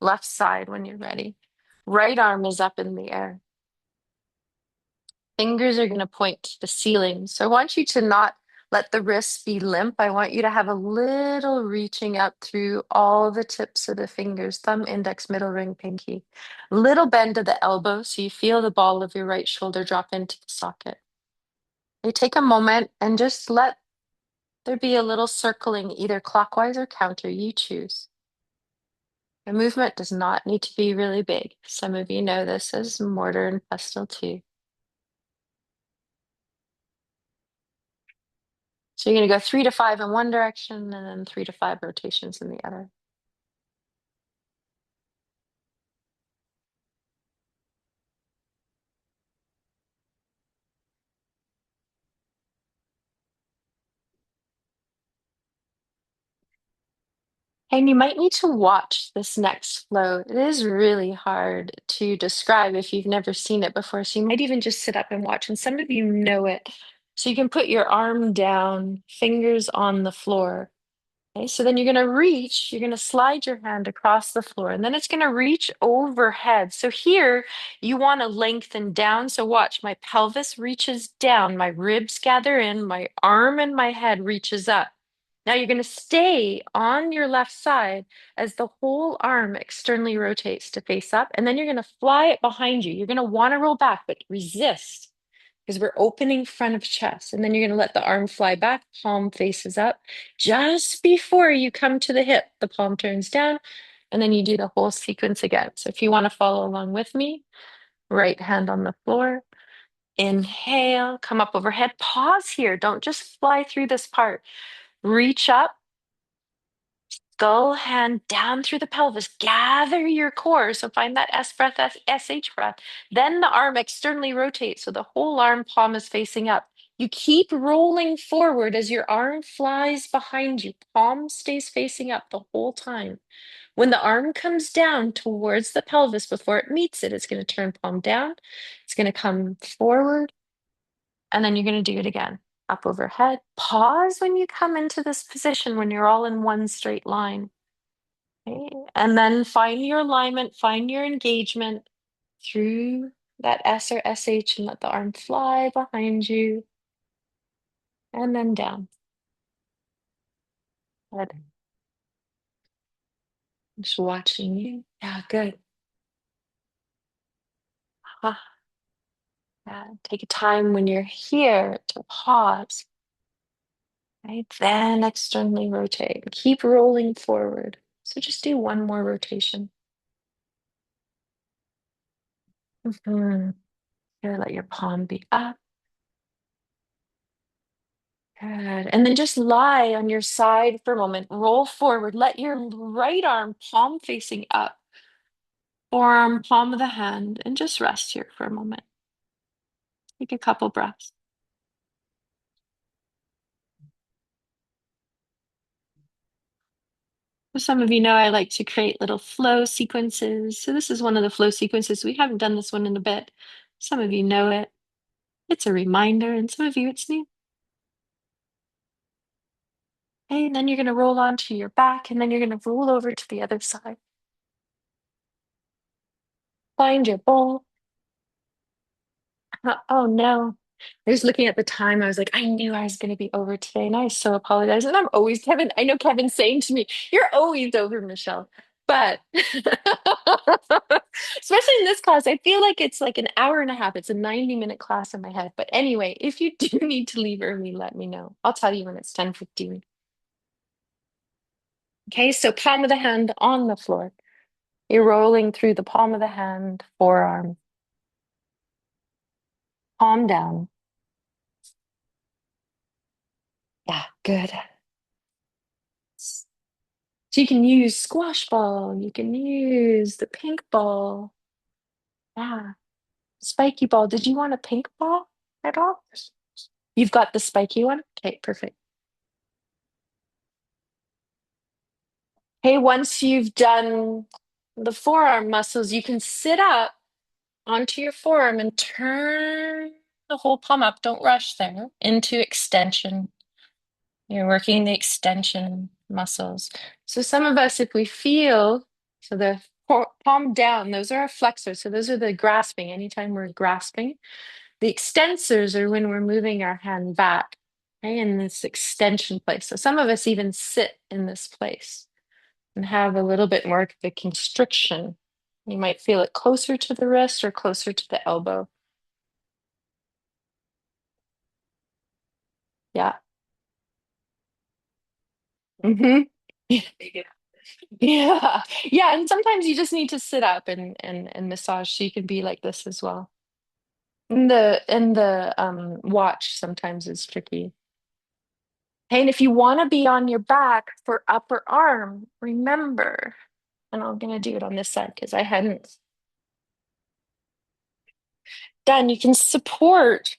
left side when you're ready. Right arm is up in the air. Fingers are going to point to the ceiling. So I want you to not let the wrists be limp. I want you to have a little reaching up through all the tips of the fingers, thumb, index, middle ring, pinky. Little bend of the elbow so you feel the ball of your right shoulder drop into the socket. You take a moment and just let there be a little circling, either clockwise or counter, you choose. The movement does not need to be really big. Some of you know this as mortar and pestle too. So you're going to go 3 to 5 in one direction and then 3 to 5 rotations in the other. And you might need to watch this next flow. It is really hard to describe if you've never seen it before. So you might even just sit up and watch. And some of you know it. So you can put your arm down, fingers on the floor. Okay, so then you're going to slide your hand across the floor, and then it's going to reach overhead. So here you want to lengthen down. So watch, my pelvis reaches down, my ribs gather in, my arm and my head reaches up. Now you're going to stay on your left side as the whole arm externally rotates to face up, and then you're going to fly it behind you. You're going to want to roll back, but resist because we're opening front of chest. And then you're going to let the arm fly back, palm faces up. Just before you come to the hip, the palm turns down, and then you do the whole sequence again. So if you want to follow along with me, right hand on the floor. Inhale, come up overhead. Pause here. Don't just fly through this part. Reach up, skull hand down through the pelvis. Gather your core. So find that S breath, SH breath. Then the arm externally rotates. So the whole arm palm is facing up. You keep rolling forward as your arm flies behind you. Palm stays facing up the whole time. When the arm comes down towards the pelvis before it meets it, it's going to turn palm down. It's going to come forward. And then you're going to do it again. Up overhead. Pause when you come into this position when you're all in one straight line. Okay. And then find your alignment, find your engagement through that S or SH and let the arm fly behind you and then down. Good. Just watching you. Yeah, good. Ah, yeah. Take a time when you're here to pause. Right? Then externally rotate. Keep rolling forward. So just do one more rotation. Mhm. Here, let your palm be up. Good. And then just lie on your side for a moment. Roll forward. Let your right arm palm facing up, forearm palm of the hand, and just rest here for a moment. Take a couple breaths. For some of you know I like to create little flow sequences. So this is one of the flow sequences. We haven't done this one in a bit. Some of you know it. It's a reminder, and some of you it's new. Okay, and then you're going to roll onto your back, and then you're going to roll over to the other side. Find your bowl. Oh no. I was looking at the time. I was like, I knew I was going to be over today, and I so apologize. And I'm always Kevin. I know Kevin's saying to me, "You're always over, Michelle." But especially in this class, I feel like it's like an hour and a half. It's a 90-minute class in my head. But anyway, if you do need to leave early, let me know. I'll tell you when it's 10:15. Okay, so palm of the hand on the floor. You're rolling through the palm of the hand, forearm, palm down. Yeah, good. So you can use squash ball, you can use the pink ball. Yeah, spiky ball. Did you want a pink ball at all? You've got the spiky one? Okay, perfect. Hey, once you've done the forearm muscles, you can sit up onto your forearm and turn the whole palm up. Don't rush there into extension. You're working the extension muscles. So some of us, if we feel, so the palm down. Those are our flexors. So those are the grasping. Anytime we're grasping, the extensors are when we're moving our hand back, okay, in this extension place. So some of us even sit in this place and have a little bit more of the constriction. You might feel it closer to the wrist or closer to the elbow. Yeah. Hmm. Yeah. Yeah. And sometimes you just need to sit up and massage so you can be like this as well. And the watch sometimes is tricky. Hey, and if you want to be on your back for upper arm, remember, and I'm gonna do it on this side because I hadn't done, you can support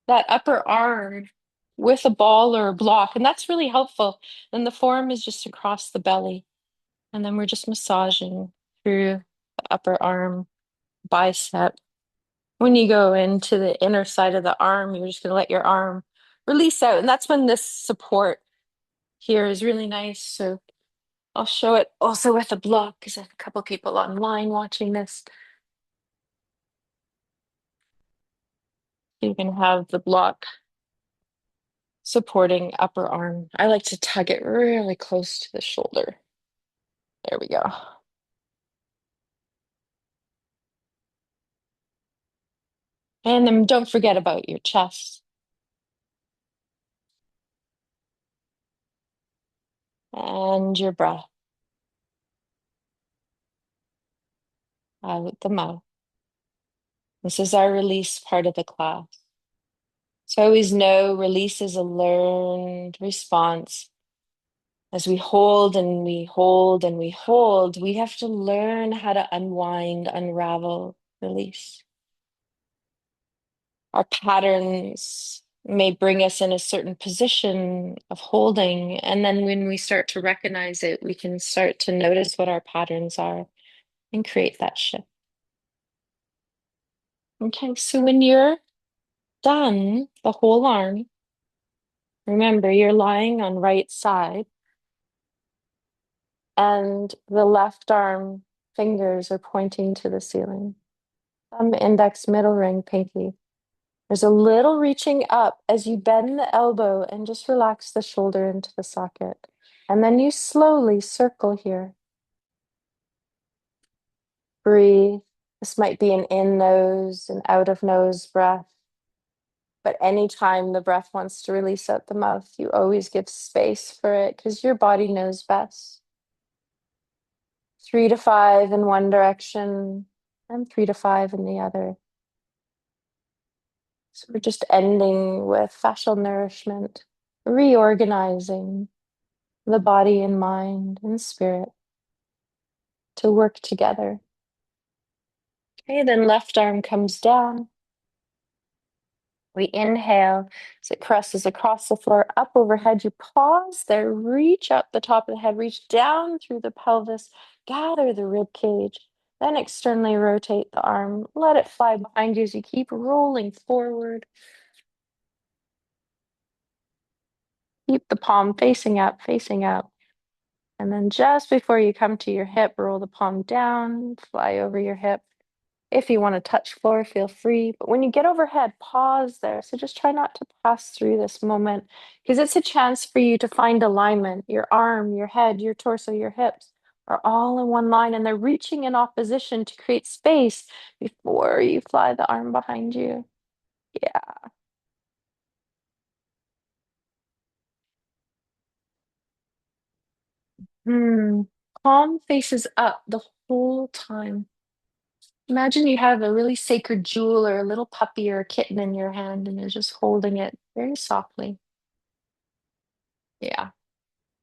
that upper arm with a ball or a block, and that's really helpful. Then the forearm is just across the belly, and then we're just massaging through the upper arm, bicep. When you go into the inner side of the arm, you're just gonna let your arm release out, and that's when this support here is really nice. So I'll show it also with a block because I have a couple people online watching this. You can have the block supporting upper arm. I like to tug it really close to the shoulder. There we go. And then don't forget about your chest and your breath out the mouth. This is our release part of the class. So I always know release is a learned response. As we hold and we hold and we hold, we have to learn how to unwind, unravel, release. Our patterns may bring us in a certain position of holding. And then when we start to recognize it, we can start to notice what our patterns are and create that shift. Okay, so when you're done, the whole arm, remember you're lying on right side and the left arm fingers are pointing to the ceiling. Thumb, index, middle ring, pinky. There's a little reaching up as you bend the elbow and just relax the shoulder into the socket. And then you slowly circle here. Breathe. This might be an in nose and out of nose breath. But anytime the breath wants to release out the mouth, you always give space for it because your body knows best. 3 to 5 in one direction and 3 to 5 in the other. So we're just ending with fascial nourishment, reorganizing the body and mind and spirit to work together. Okay, then left arm comes down. We inhale as it crosses across the floor, up overhead. You pause there, reach up the top of the head, reach down through the pelvis, gather the rib cage, then externally rotate the arm. Let it fly behind you as you keep rolling forward. Keep the palm facing up, facing up. And then just before you come to your hip, roll the palm down, fly over your hip. If you want to touch floor, feel free. But when you get overhead, pause there. So just try not to pass through this moment because it's a chance for you to find alignment. Your arm, your head, your torso, your hips are all in one line and they're reaching in opposition to create space before you fly the arm behind you. Yeah. Hmm. Palm faces up the whole time. Imagine you have a really sacred jewel or a little puppy or a kitten in your hand and you're just holding it very softly. Yeah.